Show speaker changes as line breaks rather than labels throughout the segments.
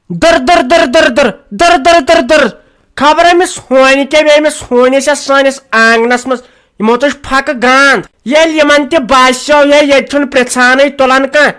در در در در در در در در در خبر أمس ہونہِ کیٛاہ بیٚیہِ أمِس ہونِس یا سٲنِس آنٛگنس منٛز یِمو تُج پھکہٕ گانٛد ییٚلہِ یِمن تہِ باسیو ییٚتہِ چھُنہٕ پرٛژھانٕے تُلان کانٛہہ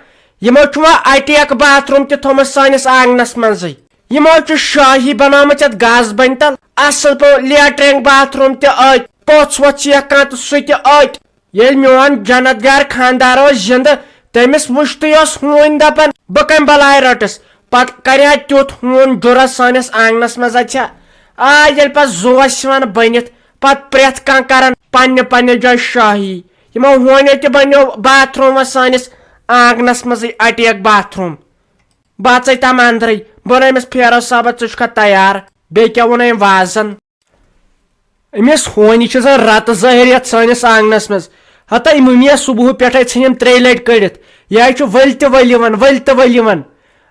یِمو چھُ وۄنۍ اَٹہِ اکھ باتھ روٗم تہِ تھوٚمُت سٲنِس آنٛگنس منٛزٕے یِمو چھُ شٲہی بنٲومٕژ یتھ گاسہٕ بنہِ تل اصل پٲٹھۍ لیٹرِن باتھ روٗم تہِ أتۍ پوٚژھ ووٚژھ چھیکھ کانٛہہ تہٕ سُہ تہِ أتۍ ییٚلہِ میون جنت گار خاندار اوس زِندٕ تٔمِس وٕچھتٕے اوس ہوٗنۍ دپان بہٕ کمہِ بلاے رٔٹٕس پتہٕ کرِہا تیُتھ ہوٗن جُرس سٲنِس آنٛگنس منٛز اَژِہا ییٚلہِ پتہٕ زُو ٲسۍ یِوان بٔنِتھ پتہٕ پرٛٮ۪تھ کانٛہہ کران پننہِ پننہِ جایہِ شٲہی یِمو ہونیو تہِ بنیو باتھ روٗم سٲنِس آنٛگنس منٛزٕے اَٹہِ اکھ باتھ روٗم بہٕ اژے تام انٛدرٕے بہٕ ووٚن أمِس فیروز صٲبس ژٕ چھُکھا تیار بیٚیہِ کیٛاہ ووٚن أمۍ وازن أمِس ہونہِ چھِ زن رتہٕ ظٲہِر یتھ سٲنِس آنٛگنس منٛز ہتا مٔمی صبحہٕ پٮ۪ٹھے ژھٕنِم 3 لٹہِ کٔڑِتھ یہِ حظ چھُ ؤلۍ تہِ ؤلۍ یِوان ؤلۍ تہِ ؤلۍ یِوان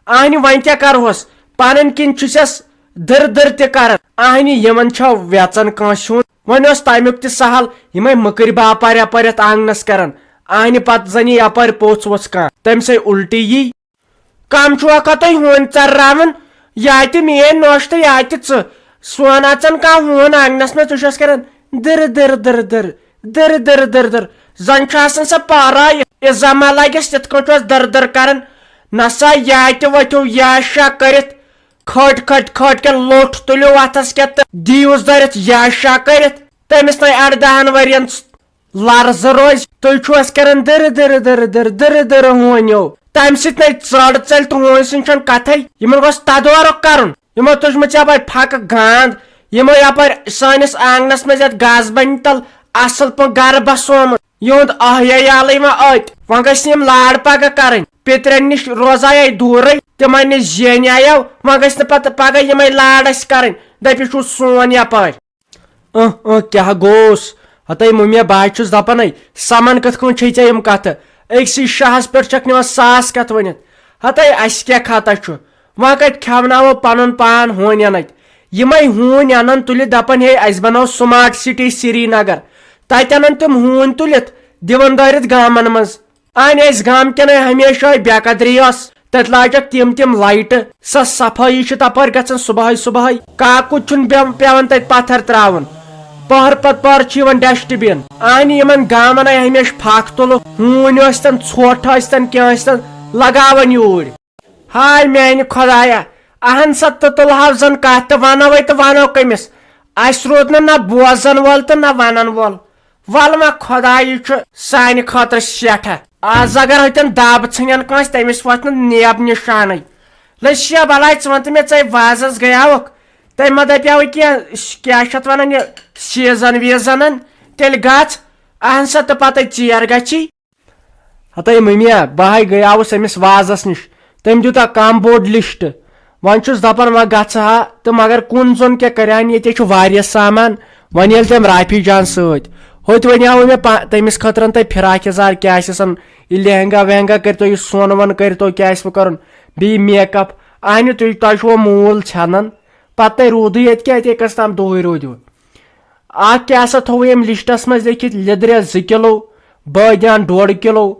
اہنہِ وۄنۍ کیٛاہ کرہوس پنٕنۍ کِنۍ چھُسٮ۪س دٕر دٕر تہِ کران اہنہِ یِمن چھا ویژان کٲنٛسہِ ہُنٛد وۄنۍ اوس تمیُک تہِ سہل یِمے مٔکٕرۍ باپار یپٲرۍ یتھ آنٛگنس کران اہنہِ پتہٕ زن یی یپٲرۍ پوٚژھ ووٚژھ کانٛہہ تٔمۍ سٕے الٹی یی کم چھُوکھا تُہۍ ہوٗنۍ ژرراوان یا تہِ میٲنۍ نوٚش تہٕ یا تہِ ژٕ سون اژان کانٛہہ ہوٗن آنٛگنس منٛز ژٕ چھس کران دٕر دٕر دٕر دٕر دٕر دٕر دٕر دٕر زن چھُ آسان سۄ پاراے عزا ما لگٮ۪س تِتھ کٲٹھۍ اوس دٕر دٕر کران نسا یا تہِ ؤتھِو یا شا کٔرِتھ کھٔٹۍ کھٔٹۍ کھٔٹۍ کیٛاہ لوٚٹھ تُلِو اتھس کیٛاہ تہٕ دِیوٗس دٲرِتھ یا شا کٔرِتھ تٔمِس نَے 18 ؤرین لرزٕ روزِ تُہۍ چھِو اسہِ کران دٕر دٕر دٕر دٕر دٕر دٕر ہونیو تمہِ سۭتۍ نَے ژر ژلہِ تہٕ ہونۍ سٕنٛدۍ چھنہٕ کتھے یِمن گوٚژھ تدورُک کرُن یِمو تُجمٕژ یپٲرۍ پھکہٕ گانٛد یِمو یپٲرۍ سٲنِس آنٛگنس منٛز یتھ گاسہٕ بنہِ تل اصل پٲٹھۍ گرٕ بسومُت یِہُنٛد احیالٕے وۄنۍ أتۍ وۄنۍ گٔژھۍ نہٕ یِم لاڑ پگہہ کرٕنۍ پِترٮ۪ن نِش روزایے دوٗرٕے تِمن نِش زینیاو وۄنۍ گژھِ نہٕ پتہٕ پگہہ یِمے لاڑ اسہِ کرٕنۍ دپہِ چھُ سون یپٲرۍ کیٛاہ گوٚوُس ہتاے مٔمی بہٕ حظ چھُس دپان سمان کِتھ کٔنۍ چھے ژےٚ یِم کتھٕ أکسٕے شاہس پٮ۪ٹھ چھکھ نِوان 100 کتھ ؤنِتھ ہتاے اسہِ کیٛاہ خطا چھُ وۄنۍ کتہِ کھٮ۪وناوو پنُن پان ہونٮ۪ن اتہِ یِمے ہوٗنۍ انان تُلِتھ دپان ہے اسہِ بناو سمارٹ سٹی سری نگر تتہِ انان تِم ہوٗنۍ تُلِتھ دِوان دٲرِتھ گامن منٛز انہِ اسہِ گامکٮ۪ن ہمیشہ بے قدری ٲس تتہِ لاجکھ تِم لایٹہٕ سۄ صفٲیی چھِ تپٲرۍ گژھان صبحٲے صبحٲے کاکُد چھُنہٕ پیوان تتہِ پتھر تراوُن پہر پتہٕ پہر چھُ یِوان ڈسٹ بِن انہِ یِمن گامن ہمیشہ پھکھ تُلُکھ ہوٗنۍ ٲسۍتن ژھۄٹھ ٲسۍتن کینٛہہ ٲسۍتن لگاوان یوٗرۍ ہاے میانہِ خۄدایا اہن سا تہٕ تُلہو زن کتھ تہٕ ونوے تہٕ ونو کٔمِس اسہِ روٗد نہٕ نہ بوزن وول تہٕ نہ ونن وول ول وۄنۍ خۄدایہِ چھُ سانہِ خٲطرٕ سٮ۪ٹھاہ آز اگر ہتٮ۪ن دب ژھٕنن کٲنٛسہِ تٔمِس وۄتھِ نہٕ نیب نِشانے لٔشیا بلاے ژٕ ون تہٕ مےٚ ژے وازس گٔیاوکھ تٔمۍ ما دپیاوٕے کینٛہہ کیٛاہ چھِ اتھ ونان یہِ سیٖزن ویٖزنن تیٚلہِ گژھ اہن سا تہٕ پتہٕ ژیر گژھی ہتاے مٔمیا بہٕ ہاے گٔیاوُس أمِس وازس نِش تٔمۍ دیُت اکھ کم بوٚڑ لسٹ وۄنۍ چھُس دپان وۄنۍ گژھٕ ہا تہٕ مگر کُن زوٚن کیٛاہ کرِہن ییٚتہِ چھُ واریاہ سامان وۄنۍ ییٚلہِ تٔمۍ رافی جان سۭتۍ ہوٚتہِ ونیاوُ مےٚ تٔمِس خٲطرٕ تۄہہِ فراک یزار کیٛاہ آسٮ۪سن یہِ لہنگا وہنگا کٔرتو یہِ سۄن وۄن کٔرتو کیٛاہ آسوٕ کرُن بیٚیہِ میک اپ اہنہِ تۄہہِ چھُو موٗل ژھٮ۪نان پتہٕ تۄہہِ روٗدٕے ییٚتہِ کیٛاہ ییٚتہِ کس تام دۄہٕے روٗدِو اکھ کیٛاہ سا تھوٚوُ ییٚمہِ لسٹس منٛز لیکھِتھ لیٚدرِ 2 کِلوٗ بٲدیان 1.5 کِلوٗ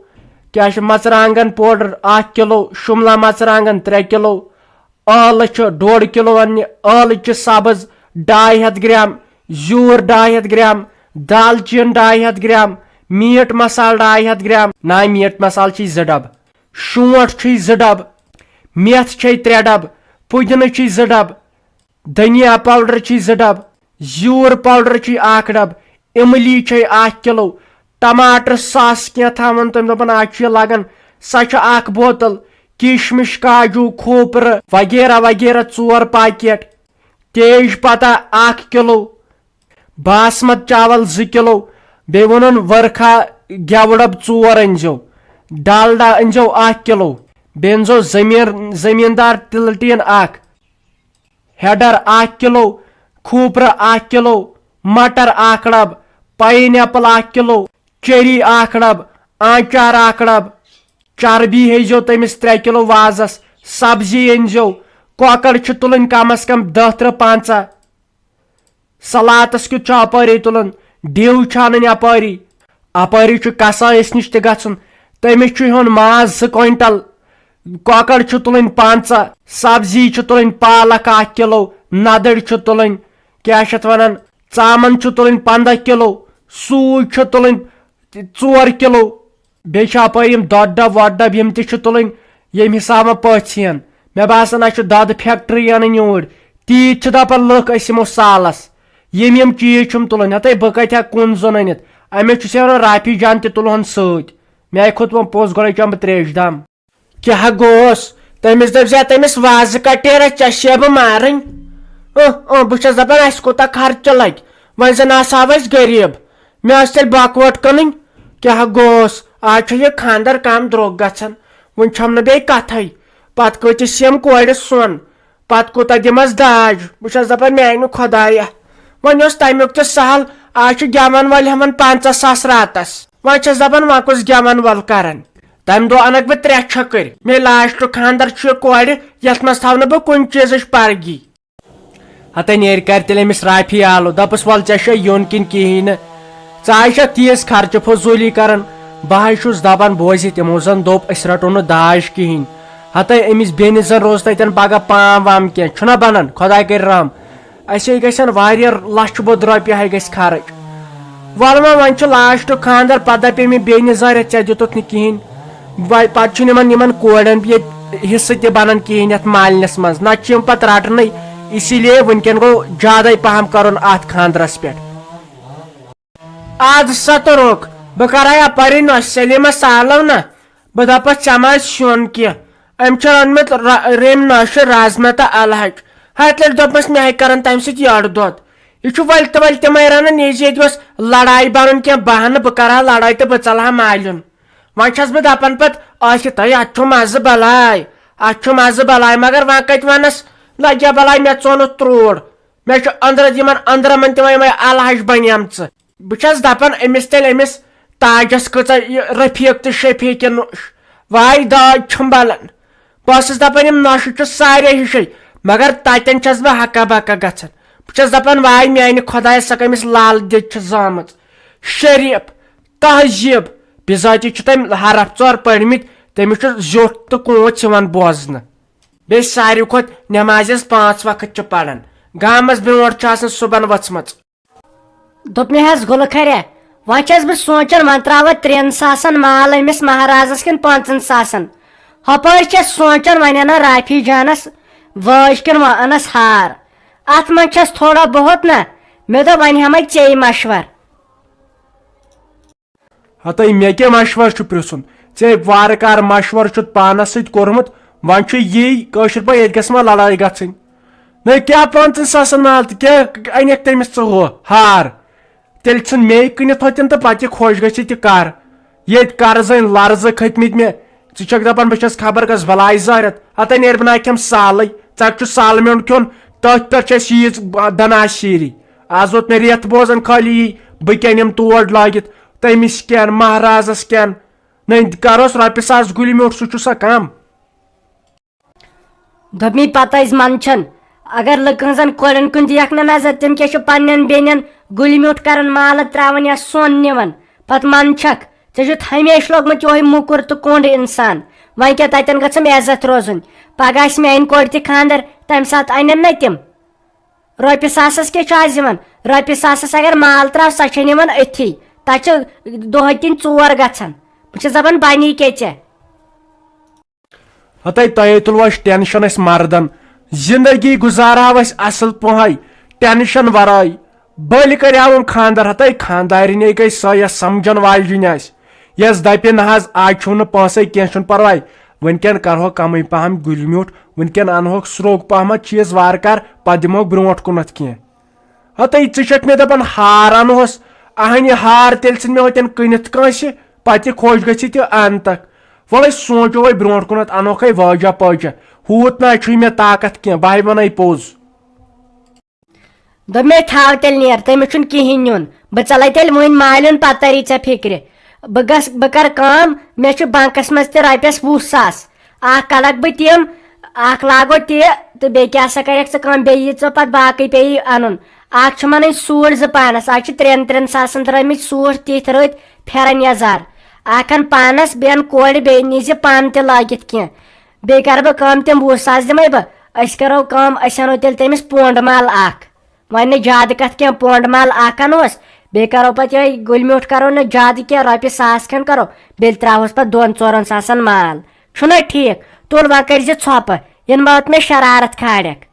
کیٛاہ چھُ مرژٕوانٛگن پوڈر 1 کِلوٗ شُملا مرژٕوانٛگن 3 کِلوٗ ٲلہٕ چھُ 1.5 کِلوٗ اننہِ ٲلہٕ چھِ سبٕز 250 گرام زیوٗر 250 گرام دالچیٖن 250 گرام میٖٹ مسالہٕ 250 گرام نا میٖٹ مسالہٕ چھِ 2 ڈبہٕ شونٛٹھ چھُے 2 ڈبہٕ میتھ چھے 3 ڈبہٕ پُدنہٕ چھُے 2 ڈبہٕ دھنیا پاوڈر چھُے 2 ڈبہٕ زیوٗر پاوڈر چھُے 1 ڈبہٕ اِملی چھے 1 کِلوٗ ٹماٹر ساس کینٛہہ تھاوان تٔمۍ دوٚپن آز چھُ یہِ لگان سۄ چھِ 1 بوتل کِشمِش کاجوٗ کھوٗپرٕ وغیرہ وغیرہ 4 پاکیٹ تیج پتا 1 کِلوٗ باسمت چاول 2 کِلوٗ بیٚیہِ ووٚنُن ؤرکھا گٮ۪وٕ ڈبہٕ 4 أنزیو ڈالڈا أنزیو 1 کِلوٗ بیٚیہِ أنزیو زمیٖندار تِلہٕ ٹیٖن 1 ہیڈر 1 کِلوٗ کھوٗپرٕ 1 کِلوٗ مٹر 1 ڈبہٕ پاین ایپل 1 کِلوٗ چیری 1 ڈبہٕ آنچار 1 ڈبہٕ چربی ہیزیو تٔمِس 3 کِلوٗ وازس سبزی أنزیو کۄکر چھِ تُلٕنۍ کم از کم 10-15 سلاتس کیُتھ چھُ اپٲری تُلُن ڈِو چھِ انٕنۍ اپٲری چھُ کسٲیِس نِش تہِ گژھُن تٔمِس چھُ ہیوٚن ماز 2 کوینٹل کۄکر چھِ تُلٕنۍ 15 سبزی چھِ تُلٕنۍ پالک 1 کِلو ندٕر چھِ تُلٕنۍ کیٛاہ چھِ اتھ ونان ژامن چھِ تُلٕنۍ 15 کِلو سوٗجۍ چھِ تُلٕنۍ 4 کِلو بیٚیہِ چھِ اپٲرۍ یِم دۄدٕ ڈبہٕ وۄدٕ ڈبہٕ یِم تہِ چھِ تُلٕنۍ ییٚمہِ حسابہٕ پٔژھۍ یِن مےٚ باسان اسہِ چھُ دۄدٕ فیکٹری انٕنۍ یوٗرۍ تیٖتۍ چھِ دپان لُکھ أسۍ یِمو سالس یِم چیٖز چھُم تُلٕنۍ ہتے بہٕ کتہِ ہٮ۪کہٕ کُن زوٚن أنِتھ أمِس چھُ ونان رافی جان تہِ تُلہون سۭتۍ مےٚ آیہِ کھوٚت وۄنۍ پوٚز گۄڈے چٮ۪مہٕ بہٕ تریش دام کیٛاہ گوس تٔمِس دٔپۍ زِ تٔمِس وازٕ کٹیرا ژےٚ چھے بہٕ مارٕنۍ بہٕ چھس دپان اسہِ کوٗتاہ خرچہٕ لگہِ وۄنۍ زن آسہو أسۍ غریٖب مےٚ ٲس تیٚلہِ بۄکوٹ کٕنٕنۍ کیٛاہ گوس آز چھُ یہِ خانٛدر کم درٛوگ گژھان وۄنۍ چھم نہٕ بیٚیہِ کتھے پتہٕ کۭتِس یِم کورِ سۄن پتہٕ کوٗتاہ دِمس داج بہٕ چھس دپان میانہِ خۄدایا وۄنۍ اوس تمیُک تہِ سہل آز چھُ گٮ۪ون وٲلۍ ہٮ۪وان 50 ساس راتس وۄنۍ چھس دپان وۄنۍ کُس گٮ۪ون وول کران تمہِ دۄہ انکھ بہٕ 3 چھٔکٕرۍ مےٚ لاسٹُک خانٛدر چھُ یہِ کورِ یتھ منٛز تھاو نہٕ بہٕ کُنہِ چیٖزٕچ پرگی ہتے نیرِ کرِ تیٚلہِ أمِس رافی آلو دپس ول ژےٚ چھے یُن کِنہٕ کہیٖنۍ نہٕ ژٕ آے چھکھ تیٖژ خرچہٕ فضوٗلی کران بہٕ حظ چھُس دپان بوزِ تِمو زن دوٚپ أسۍ رٹو نہٕ داج کہیٖنۍ ہتے أمِس بیٚنہِ زن روز تتٮ۪ن پگہہ پام وام کینٛہہ چھُنہ بنان خۄداے کرِ رحم اسے گژھن واریاہ لچھ بوٚد رۄپیہِ ہے گژھِ خرٕچ ول وۄنۍ چھُ لاسٹُک خانٛدر پتہٕ دپے مےٚ بیٚنہِ زارٮ۪تھ ژےٚ دِتُتھ نہٕ کہیٖنۍ پتہٕ چھُنہٕ یِمن کورٮ۪ن ییٚتہِ حصہٕ تہِ بنان کہیٖنۍ یتھ مالنس منٛز نتہٕ چھِ یِم پتہٕ رٹنٕے اسی لیے وُنکٮ۪ن گوٚو زیادے پہم کرُن اتھ خانٛدرس پٮ۪ٹھ اد سا تہٕ رُک بہٕ کرے اپٲری نۄش سلیمس سالو نا بہٕ دپس ژےٚ ما سیُن کینٛہہ أمۍ چھُ روٚنمُت رٔمۍ نۄشہِ رازما تہٕ الہٕ ہچہِ ہتہِ لٹہِ دوٚپمس مےٚ ہے کران تمہِ سۭتۍ یٔڈ دۄد یہِ چھُ ولتہِ ولتہِ مے رنان یہِ زِ ییٚتہِ گوٚژھ لڑایہِ بنُن کینٛہہ بہانہٕ بہٕ کرٕ ہا لڑٲے تہٕ بہٕ ژلہٕ ہا مالیُن وۄنۍ چھس بہٕ دپان پتہٕ ٲسِتھ اتھ چھُ مزٕ بلاے اتھ چھُ مزٕ بلاے مگر وۄنۍ کتہِ ونس لگیا بلاے مےٚ ژوٚنُتھ تروڑ مےٚ چھُ أنٛدرٕ یِمن أنٛدرمن تہِ یِمے الہٕ ہچہِ بنیمژٕ بہٕ چھس دپان أمِس تیٚلہِ أمِس تاجس کۭژاہ یہِ رفیٖق تہٕ شفیٖقہِ نۄش واے داج چھُم بلان بہٕ ٲسٕس دپان یِم نۄشہِ چھُ سارے ہِشے مگر تتٮ۪ن چھس بہٕ ہکا بکا گژھان بہٕ چھس دپان واے میانہِ خۄدایا سا أمِس لال دِد چھِ زامٕژ شریٖف تہذیٖب بِذٲتی چھُ تٔمۍ حرف 4 پٔرمٕتۍ تٔمِس چھُ زیوٹھ تہٕ کوٗت یِوان بوزنہٕ بیٚیہِ ساروی کھۄتہٕ نٮ۪مازٮ۪س 5 وقت چھُ پران گامس برونٛٹھ چھِ آسان صُبحن ؤژھمٕژ
دوٚپ مےٚ حظ گُلہٕ کھریا وۄنۍ چھس بہٕ سونٛچان وۄنۍ تراوٕ 3 ساسن مال أمِس مہرازس کِنہٕ 5 ساسن ہُپٲرۍ چھس سونٛچان وۄنۍ انہٕ رافی جانس وٲج کِنہٕ وۄنۍ انس ہار اتھ منٛز چھس تھوڑا بہت نا مےٚ دوٚپ وۄنۍ ہٮ۪مے ژےٚ مشور
ہتے مےٚ کیٛاہ مشور چھُ پرژھُن ژےٚ وارٕ کارٕ مشور چھُتھ پانس سۭتۍ کوٚرمُت وۄنۍ چھُ یی کٲشِر پٲٹھۍ ییٚتہِ گژھِ ما لڑٲے گژھٕنۍ نہ کیٛاہ 5 ساسن مال تہٕ کیٛاہ انکھ تٔمِس ژٕ ہُہ ہار تیٚلہِ ژھٕن مے کٕنِتھ ہوٚتٮ۪ن تہٕ پتہٕ یہِ خۄش گژھِ تہِ کر ییٚتہِ قرضٕنۍ لرزٕ کھٔتمٕتۍ مےٚ ژٕ چھکھ دپان بہٕ چھس خبر کس بلاے زارٮ۪تھ ہتے نیرِ بہٕ نا کھٮ۪م سالٕے ژکھ چھُ سالہٕ میوٚنڈ کھیوٚن تٔتھۍ پٮ۪ٹھ چھِ اسہِ ییٖژ دنا شیٖری آز ووت مےٚ رٮ۪تھ بوزان خٲلی یی بہٕ کیٛاہ نِمہٕ تور لٲگِتھ تٔمِس کٮ۪ن مہرازس کٮ۪ن نٔنۍ کرہوس رۄپیہِ ساس گُلہِ میوٚٹھ سُہ چھُ سا کم
دوٚپ مے پتہٕ ٲسۍ منٛدچھان اگر لُکن زن کورٮ۪ن کُن دِیکھ نہٕ نظر تِم کیٛاہ چھِ پننٮ۪ن بیٚنٮ۪ن گُلہِ میوٚٹھ کران مالہٕ تراوان یا سۄن نِوان پتہٕ منٛدچھکھ ژےٚ چھُتھ ہمیشہٕ لوگمُت یِہوے موٚکُر تہٕ کوٚنٛڈ انسان وۄنۍ کیٛاہ تتٮ۪ن گژھم عزت روزُن پگہہ آسہِ میانہِ کورِ تہِ خانٛدر تمہِ ساتہٕ انن نا تِم رۄپیہِ ساسس کیٛاہ چھُ آز یِوان رۄپیہِ ساسس اگر مال تراو سۄ چھے نِوان أتھی تتھ چھِ دۄہے کِنۍ 4 گژھان بہٕ چھس دپان بنی کیٛاہ ژےٚ
ہتے تۄہے تُلوٕ اسہِ ٹینشن اسہِ مردن زندگی گُزارہو أسۍ اصل پٲٹھۍ ٹینشن ورٲے بٔلۍ کریاوُن خانٛدر ہتے خانٛدارنی گٔے سۄ یۄس سمجھن واجِنۍ آسہِ یۄس دپہِ نہ حظ آز چھُو نہٕ پونٛسے کینٛہہ چھُنہٕ پرواے وُنکٮ۪ن کرہوکھ کمٕے پہم گُلہِ میوٚٹھ وُنکٮ۪ن انہوکھ سرٛوگ پہمتھ چیٖز وارٕ کار پتہٕ دِموکھ برونٛٹھ کُنتھ کینٛہہ ہتے ژٕ چھکھ مےٚ دپان ہار انہوس اہن یہِ ہار تیٚلہِ ژھٕن مےٚ ہوٚتٮ۪ن کٕنِتھ کٲنٛسہِ پتہٕ یہِ خۄش گژھِ تہِ انتکھ وۄلہٕ أسۍ سونٛچو وۄنۍ برونٛٹھ کُنتھ انہوکھے وٲجا پٲجا ہوٗت نہ چھُے مےٚ طاقت کینٛہہ بہٕ ہے ونَے پوٚز
دوٚپ مے تھاو تیٚلہِ نیر تٔمِس چھُنہٕ کِہینۍ نیُن بہٕ ژلے تیٚلہِ وُنۍ مالیُن پتہٕ تری ژےٚ فِکرِ بہٕ کرٕ کٲم مےٚ چھُ بنکس منٛز تہِ رۄپیس 20 ساس اکھ کڑکھ بہٕ تِم اکھ لاگو تہِ تہٕ بیٚیہِ کیٛاہ سا کرکھ ژٕ کٲم بیٚیہِ یی ژٕ پتہٕ باقٕے پیٚیی انُن اکھ چھُم انٕنۍ سوٗٹ 2 پانس آز چھِ 3 ساسن درٛٲمٕتۍ سوٗٹ تِتھۍ رٕتۍ پھیرن یزار اکھ ان پانس بیٚیہِ ان کورِ بیٚیہِ نیٖزِ پانہٕ تہِ لٲگِتھ کینٛہہ بیٚیہِ کَرٕ بہٕ کٲم تِم 20 ساس دِمے بہٕ أسۍ کَرو کٲم أسۍ اَنو تیٚلہِ تٔمِس پونٛڈٕ مال اکھ وۄنۍ نہٕ زیادٕ کَتھ کینٛہہ پونٛڈٕ مال اکھ اَنوس بیٚیہِ کَرو پَتہٕ یِہوے گُلۍ میوٗٹھ کَرو نہٕ زیادٕ کینٛہہ رۄپیہِ 1,000 کھنٛڈ کَرو بیٚیہِ ترٛاوہوس پَتہٕ 2-4 ساسن مال چھُنہ ٹھیٖک تُل وۄنۍ کٔرزِ ژھۄپہٕ یِنہٕ وات مےٚ شرارت کھالکھ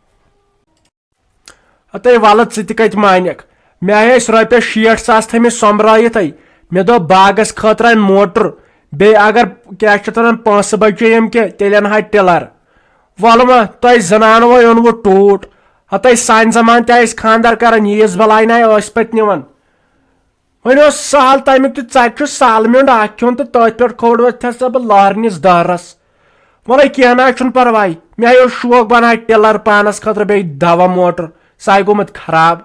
ہتے ولہٕ ژٕ تہِ کتہِ مانکھ مےٚ ٲسۍ رۄپیس 60,000 تھٲمٕتۍ سۄمبرٲیِتھٕے مےٚ دوٚپ باغس خٲطرٕ انہِ موٹر بیٚیہِ اگر کیاہ چھِ ونان پونٛسہٕ بچٲیِم کینٛہہ تیٚلہِ انہا ٹِلر وَلہٕ ما تۄہہِ زنانوے اوٚنوُ ٹوٗٹ ہتے سانہِ زمان تہِ ٲسۍ خانٛدر کران ییٖژ بلاے ناے ٲسۍ پتہٕ نِوان وۄنۍ اوس سہل تمیُک تہِ ژکہِ چھُ سہل میوٚنڈ اکھ کھیوٚن تہٕ تٔتھۍ پٮ۪ٹھ کھوٚڑ بہٕ لارنِس دارس وَلے کینٛہہ نہ چھُنہٕ پرواے مےٚ اوس شوق بنان ٹِلر پانس خٲطرٕ بیٚیہِ دوا موٹر سُہ آیہِ گوٚمُت خراب